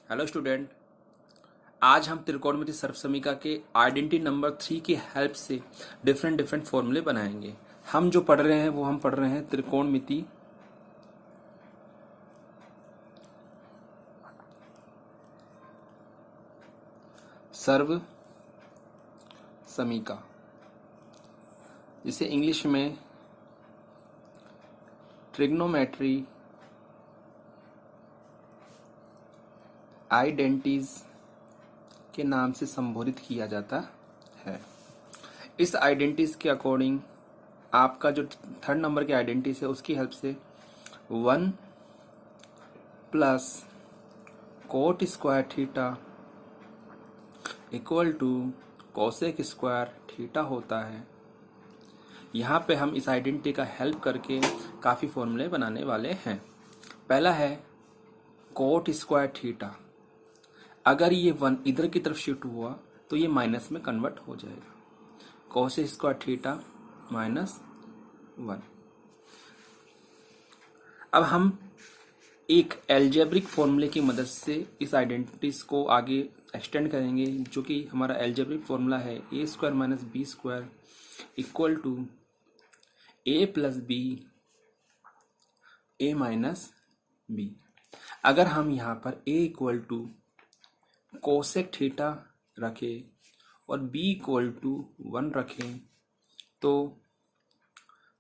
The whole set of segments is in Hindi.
हेलो स्टूडेंट, आज हम त्रिकोणमिति सर्वसमीका के आइडेंटिटी नंबर 3 की हेल्प से डिफरेंट डिफरेंट फॉर्मूले बनाएंगे। हम जो पढ़ रहे हैं वो हम पढ़ रहे हैं त्रिकोणमिति सर्व समीका, जिसे इंग्लिश में ट्रिग्नोमेट्री आइडेंटिटीज के नाम से संबोधित किया जाता है। इस आइडेंटिटीज के अकॉर्डिंग आपका जो थर्ड नंबर की आइडेंटिटीज है उसकी हेल्प से 1 plus cot square theta equal to cosec square theta होता है। यहाँ पे हम इस आइडेंटिटी का हेल्प करके काफ़ी फॉर्मूले बनाने वाले हैं। पहला है कोट स्क्वायर थीटा, अगर ये 1 इधर की तरफ शिफ्ट हुआ तो ये माइनस में कन्वर्ट हो जाएगा। Cosec square theta -1। अब हम एक एल्जेब्रिक फॉर्मूले की मदद से इस आइडेंटिटीज को आगे एक्सटेंड करेंगे, जो कि हमारा एल्जेब्रिक फॉर्मूला है a square minus B square equal to a plus B a minus B. अगर हम यहाँ पर a equal to cosec theta रखें और b इक्वल टू 1 रखें तो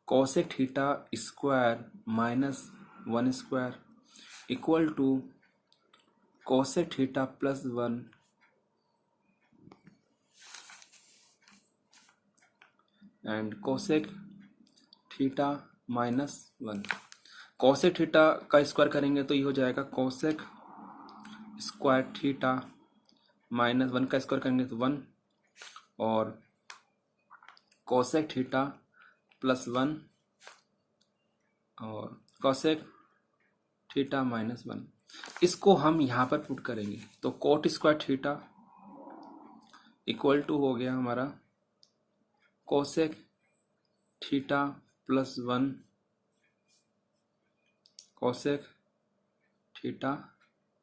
cosec theta square minus 1 square equal to cosec theta plus 1 and cosec theta -1। Cosec theta का स्क्वायर करेंगे तो ये हो जाएगा कोसेक स्क्वायर थीटा -1 का स्क्वायर करेंगे तो 1 और कोसेक थीटा प्लस 1 और कोसेक थीटा -1। इसको हम यहाँ पर पुट करेंगे तो cot square theta equal to हो गया हमारा cosec theta plus 1 cosec theta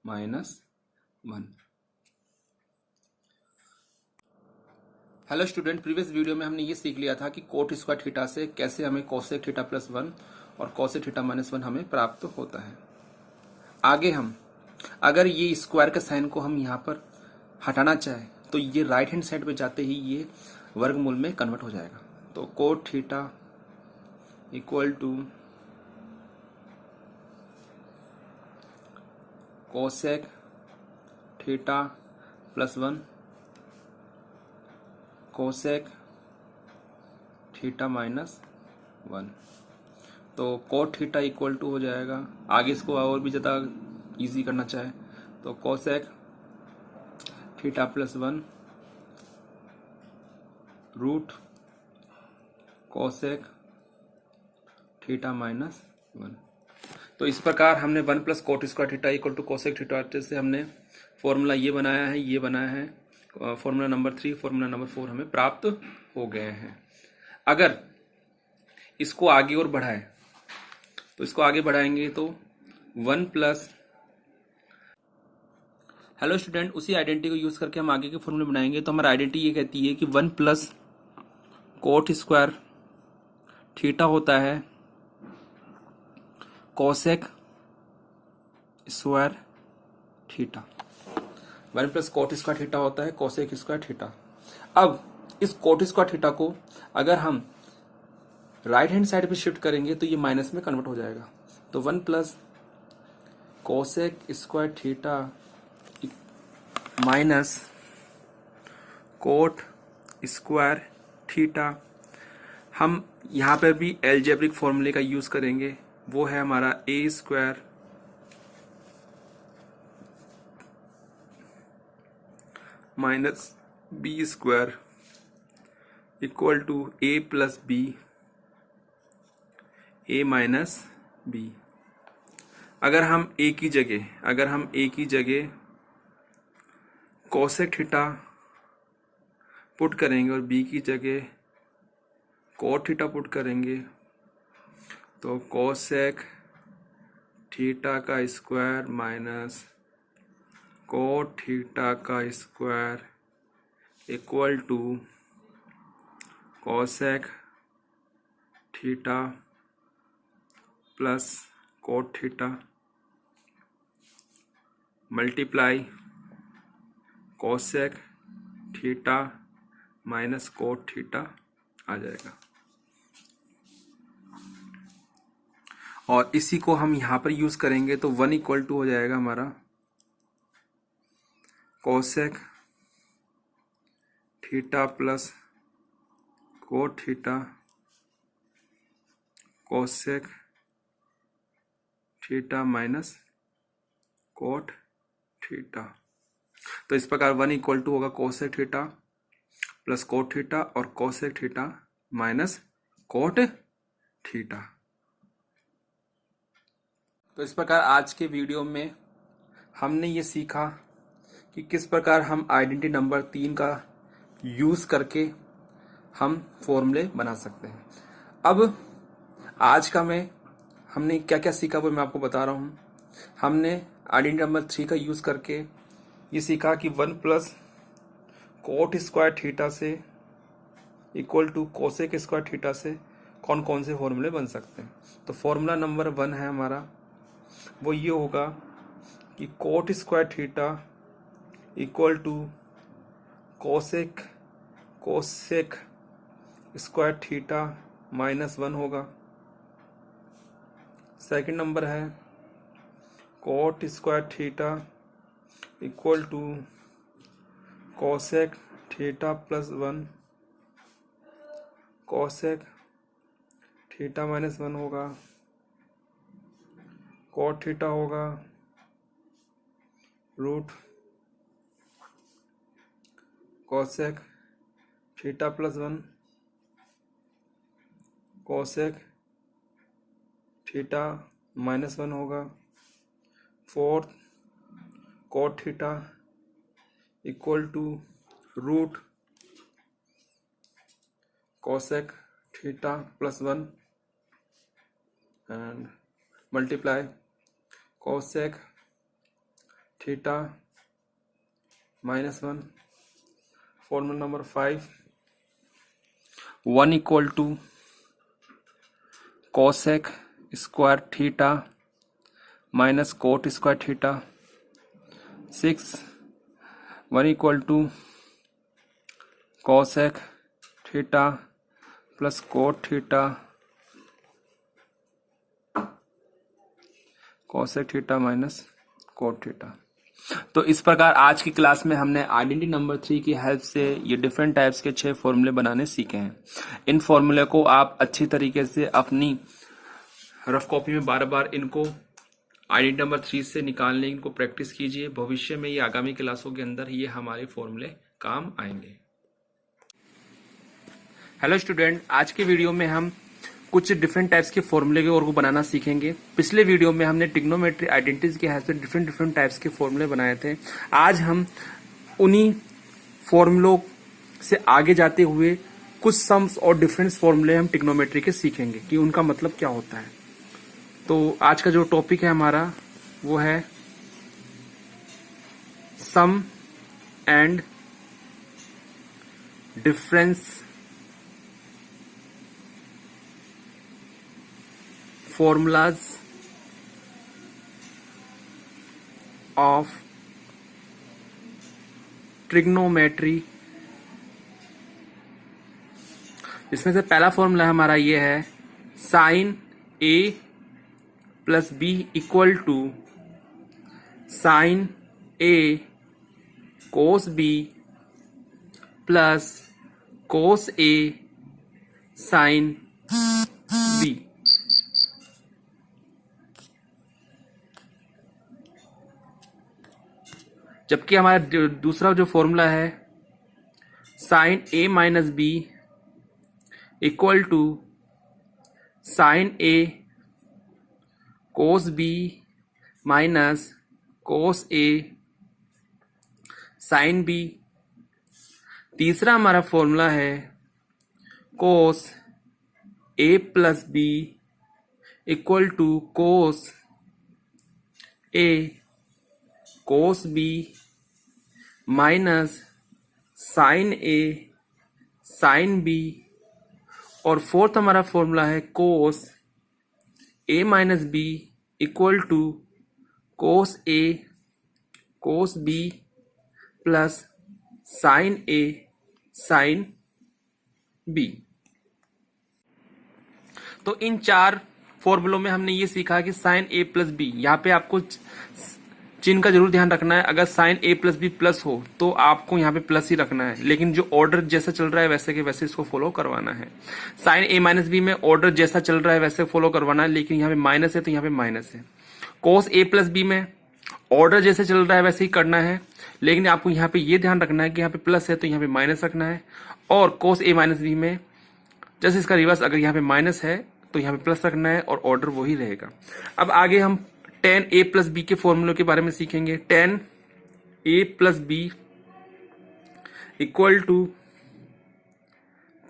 -1। Hello student, previous video में हमने ये सीख लिया था कि कोट स्क्वायर थीटा से कैसे हमें कोसेक थीटा प्लस 1 और कोसेक थीटा -1 हमें प्राप्त होता है। आगे हम अगर ये स्क्वायर के साइन को हम यहाँ पर हटाना चाहें तो ये राइट हैंड साइड पे जाते ही ये वर्गमूल में कन्वर्ट हो जाएगा। तो cot theta equal to cosec theta plus 1 cosec theta -1। तो कोट थीटा इक्वल टू हो जाएगा, आगे इसको और भी ज़्यादा इजी करना चाहे तो cosec theta plus 1 root cosec theta -1। तो इस प्रकार हमने 1 plus cot square theta equal to cosec theta से हमने फॉर्मूला ये बनाया है फॉर्मूला नंबर 3, फॉर्मूला नंबर 4 हमें प्राप्त हो गए हैं। अगर इसको आगे और बढ़ाएं तो इसको आगे बढ़ाएंगे तो 1 प्लस, हेलो स्टूडेंट, उसी आइडेंटिटी को यूज करके हम आगे के फॉर्मूले बनाएंगे। तो हमारा आइडेंटिटी ये कहती है कि 1 प्लस कोट स्क्वायर थीटा होता है cosec square theta. 1 plus cot square theta होता है कोसेक स्क्वायर थीटा। अब इस कोट स्क्वायर थीटा को अगर हम राइट हैंड साइड पे शिफ्ट करेंगे तो ये माइनस में कन्वर्ट हो जाएगा। तो 1 plus cosec square theta minus cot square theta. हम यहाँ पर भी एल्जेब्रिक फॉर्मूले का यूज करेंगे, वो है हमारा a square minus B square equal to a plus B a minus B. अगर हम a की जगह कोसेक थीटा पुट करेंगे और b की जगह कोट थीटा पुट करेंगे तो कोसेक थीटा का स्क्वायर माइनस कोट थीटा का square equal to cosec theta plus cot theta multiply cosec theta minus cot theta आ जाएगा। और इसी को हम यहां पर यूज करेंगे तो 1 इक्वल टू हो जाएगा हमारा cosec theta plus cot theta cosec theta minus cot theta. तो इस प्रकार 1 इक्वल टू होगा cosec theta plus cot theta और cosec theta minus cot theta. तो इस प्रकार आज के वीडियो में हमने ये सीखा कि किस प्रकार हम आइडेंटिटी नंबर 3 का यूज करके हम फॉर्मूले बना सकते हैं। अब आज का हमने क्या क्या सीखा वो मैं आपको बता रहा हूँ। हमने आइडेंटिटी नंबर 3 का यूज करके ये सीखा कि 1 प्लस कोट स्क्वायर थीटा से equal to cosec square theta से कौन कौन से फॉर्मूले बन सकते हैं। तो फॉर्मूला नंबर 1 है हमारा, वो ये होगा कि cot square theta equal to cosec square theta minus 1 होगा। सेकंड नंबर है cot square theta equal to cosec theta plus 1 cosec theta minus 1 होगा। कोट थीटा होगा root cosec theta plus 1 cosec theta minus 1 होगा। Fourth cot theta equal to root cosec theta plus 1 and multiply cosec theta minus 1। Formula number 5 1 equal to cosec square theta minus cot square theta. 6 1 equal to cosec theta plus cot theta cosec theta minus cot theta. तो इस प्रकार आज की क्लास में हमने आइडेंटिटी नंबर 3 की हेल्प से ये डिफरेंट टाइप्स के 6 फॉर्मूले बनाने सीखे हैं। इन फॉर्मूले को आप अच्छी तरीके से अपनी रफ कॉपी में बार बार इनको आइडेंटिटी नंबर 3 से निकालने इनको प्रैक्टिस कीजिए। भविष्य में ये आगामी क्लासों के अंदर ये हमारे फॉर्मूले काम आएंगे। हेलो स्टूडेंट, आज के वीडियो में हम कुछ डिफरेंट टाइप्स के फॉर्मूले को बनाना सीखेंगे। पिछले वीडियो में हमने ट्रिग्नोमेट्री आइडेंटिटीज के हेल्प से डिफरेंट टाइप्स के फॉर्मूले बनाए थे। आज हम उन्हीं फॉर्मूलों से आगे जाते हुए कुछ सम्स और डिफरेंस फॉर्मूले हम ट्रिग्नोमेट्री के सीखेंगे कि उनका मतलब क्या होता है। तो आज का जो टॉपिक है हमारा वो है sum and difference formulas of trigonometry। इसमें से पहला फॉर्मूला हमारा ये है sine A plus B equal to sine A cos B plus cos A sine B. जबकि हमारा दूसरा जो फॉर्मूला है sine A minus B equal to sine A cos B minus cos A sine B. तीसरा हमारा फॉर्मूला है cos A plus B equal to cos A cos B minus sine A sine B, और फोर्थ हमारा फॉर्मूला है cos A minus B equal to cos A cos B plus sign A sine B. तो इन चार फॉर्मूलों में हमने ये सीखा कि साइन ए प्लस बी, यहाँ पे आपको चिन्ह का जरूर ध्यान रखना है। अगर sign A plus B plus हो तो आपको यहाँ पे प्लस ही रखना है, लेकिन जो ऑर्डर जैसा चल रहा है वैसे के वैसे इसको फॉलो करवाना है। साइन ए माइनस बी में ऑर्डर जैसा चल रहा है वैसे फॉलो करवाना है, लेकिन यहाँ पे माइनस है तो यहाँ पे माइनस है। कोस ए प्लस बी में ऑर्डर जैसे चल रहा है वैसे ही करना है, लेकिन आपको यहाँ पे ये ध्यान रखना है कि यहाँ पे प्लस है तो यहाँ पे माइनस रखना है। और कोस ए माइनस बी में जैसे इसका रिवर्स, अगर यहाँ पे माइनस है तो यहाँ पे प्लस रखना है और ऑर्डर वही रहेगा। अब आगे हम tan a प्लस बी के फॉर्मूले के बारे में सीखेंगे। tan a plus B equal to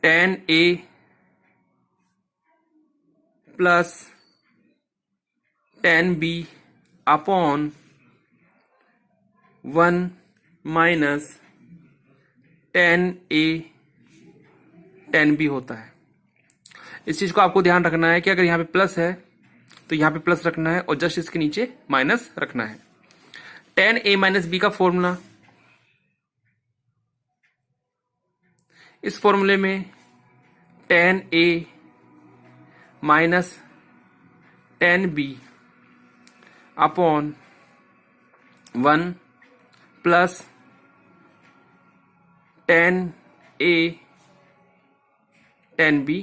tan a plus tan b upon 1 minus tan a tan b होता है। इस चीज को आपको ध्यान रखना है कि अगर यहाँ पे प्लस है तो यहाँ पे प्लस रखना है और जस्ट इसके नीचे माइनस रखना है। tan a माइनस बी का फॉर्मूला, इस फॉर्मूले में tan a minus tan b upon 1 plus tan a tan b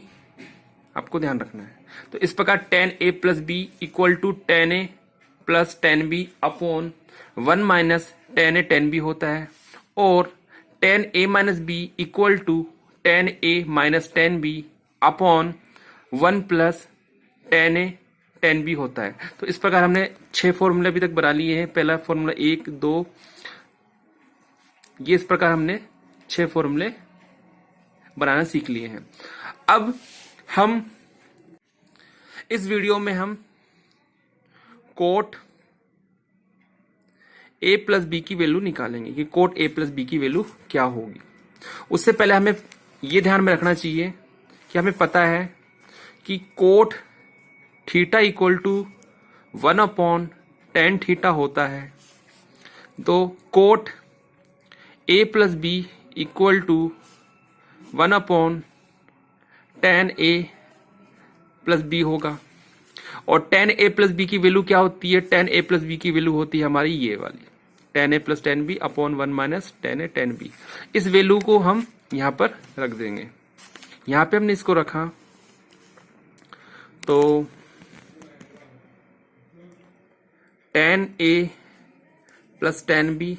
आपको ध्यान रखना है। तो इस प्रकार tan a plus B equal to tan a plus tan b upon 1 minus tan a tan b होता है, और tan a minus B equal to tan a minus tan b upon 1 plus tan a tan b होता है। तो इस प्रकार हमने 6 फॉर्मूले अभी तक बना लिए हैं। पहला फॉर्मूला 1 2, ये इस प्रकार हमने 6 फॉर्मूले बनाना सीख लिए हैं। अब हम इस वीडियो में हम कोट a प्लस बी की वैल्यू निकालेंगे कि कोट a प्लस बी की वैल्यू क्या होगी। उससे पहले हमें यह ध्यान में रखना चाहिए कि हमें पता है कि cot theta equal to 1 upon tan theta होता है। तो cot a plus B equal to 1 upon tan a plus B होगा। और tan a प्लस बी की वैल्यू क्या होती है? tan a प्लस बी की वैल्यू होती है हमारी ये वाली, tan a plus tan b upon 1 minus tan a tan b। इस वैल्यू को हम यहां पर रख देंगे। यहां पे हमने इसको रखा तो tan a plus tan b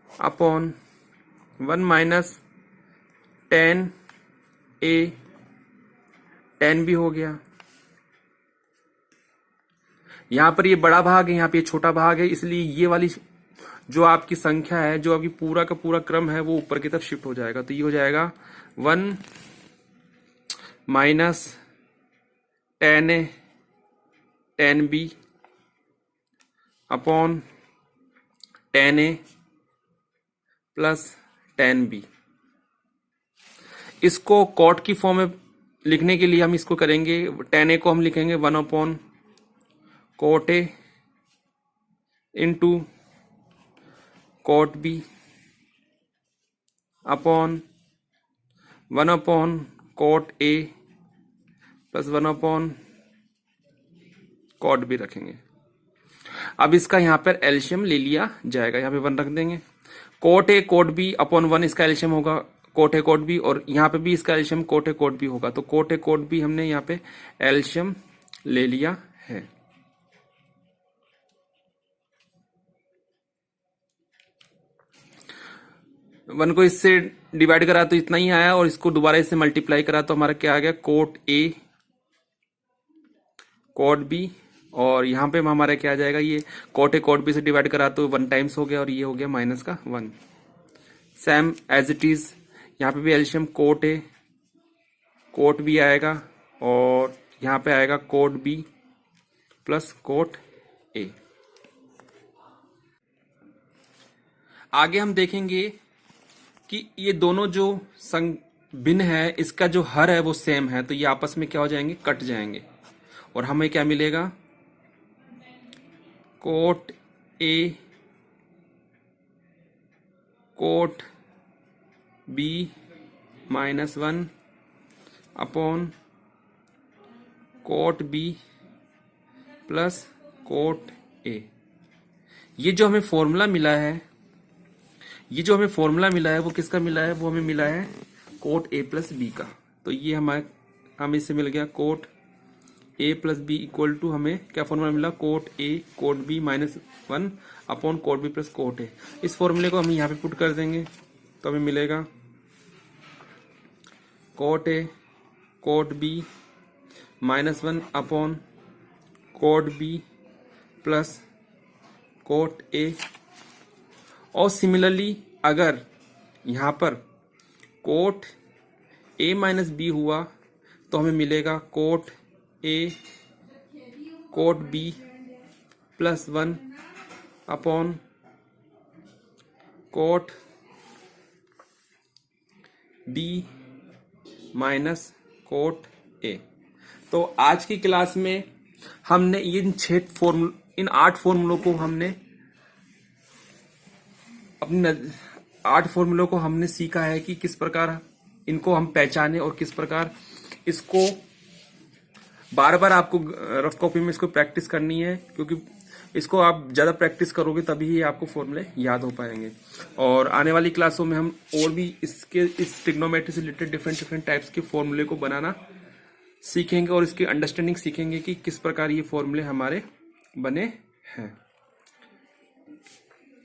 upon 1 minus tan a tan b हो गया। यहां पर ये बड़ा भाग है, यहां पे ये छोटा भाग है, इसलिए ये वाली जो आपकी संख्या है, जो आपकी पूरा का पूरा क्रम है, वो ऊपर की तरफ शिफ्ट हो जाएगा। तो ये हो जाएगा 1 minus tan a tan b upon tan a plus tan b। इसको कॉट की फॉर्म में लिखने के लिए हम इसको करेंगे, tan a को हम लिखेंगे 1 upon coat a into coat b upon 1 upon coat a plus 1 upon coat b रखेंगे। अब इसका यहां पर एलसीएम ले लिया जाएगा, यहां पे 1 रख देंगे। Cot a cot b upon 1 इसका एलसीएम होगा कोट a कोट b, और यहां पे भी इसका LCM cot a cot b होगा। तो कोट a कोट b हमने यहां पे एलसीएम ले लिया है। वन को इससे डिवाइड करा तो इतना ही आया, और इसको दोबारा इससे मल्टीप्लाई करा तो हमारा क्या आ गया, कोट a कोट b, और यहां पे हमारा क्या आ जाएगा, ये कोट a कोट b से डिवाइड करा तो 1 टाइम्स हो गया, और ये हो गया माइनस का 1। सेम एज इट इज यहाँ पे भी LCM cot a cot b आएगा, और यहाँ पे आएगा cot b plus cot a। आगे हम देखेंगे कि ये दोनों जो भिन्न है, इसका जो हर है वो सेम है, तो ये आपस में क्या हो जाएंगे, कट जाएंगे, और हमें क्या मिलेगा, cot A cot B -1 upon cot B plus cot A. ये जो हमें फॉर्मूला मिला है, वो किसका मिला है, वो हमें मिला है कोट ए प्लस बी का। तो ये हमें इससे मिल गया cot A plus B equal to, हमें क्या फॉर्मूला मिला, cot A cot B -1 upon cot B plus cot A. इस फॉर्मूले को हम यहाँ पे पुट कर देंगे, तो हमें मिलेगा cot A cot B -1 upon cot B plus cot A. और सिमिलरली अगर यहाँ पर कोट ए माइनस बी हुआ तो हमें मिलेगा cot A cot B +1 upon cot B minus cot A. तो आज की क्लास में हमने इन 8 फॉर्मूलों को हमने सीखा है कि किस प्रकार इनको हम पहचाने और किस प्रकार इसको बार बार आपको रफ कॉपी में इसको प्रैक्टिस करनी है, क्योंकि इसको आप ज्यादा प्रैक्टिस करोगे तभी ये आपको फॉर्मूले याद हो पाएंगे। और आने वाली क्लासों में हम और भी इस ट्रिग्नोमेट्री से रिलेटेड डिफरेंट टाइप्स के फॉर्मूले को बनाना सीखेंगे और इसकी अंडरस्टैंडिंग सीखेंगे कि किस प्रकार ये फॉर्मूले हमारे बने हैं।